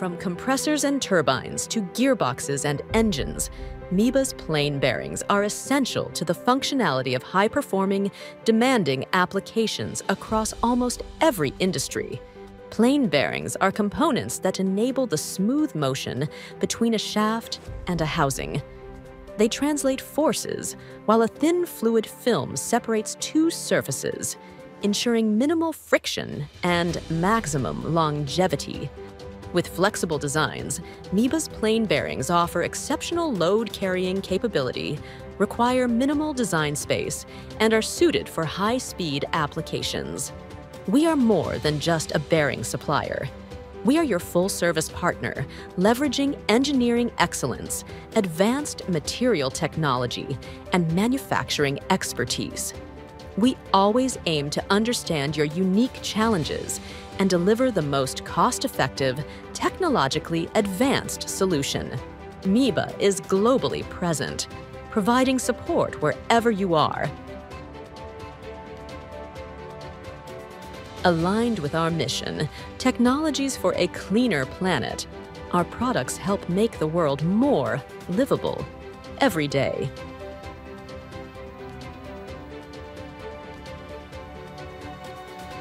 From compressors and turbines to gearboxes and engines, Miba's plain bearings are essential to the functionality of high-performing, demanding applications across almost every industry. Plain bearings are components that enable the smooth motion between a shaft and a housing. They translate forces, while a thin fluid film separates two surfaces, ensuring minimal friction and maximum longevity. With flexible designs, Miba's plain bearings offer exceptional load-carrying capability, require minimal design space, and are suited for high-speed applications. We are more than just a bearing supplier. We are your full-service partner, leveraging engineering excellence, advanced material technology, and manufacturing expertise. We always aim to understand your unique challenges and deliver the most cost-effective, technologically advanced solution. Miba is globally present, providing support wherever you are. Aligned with our mission, technologies for a cleaner planet, our products help make the world more livable every day.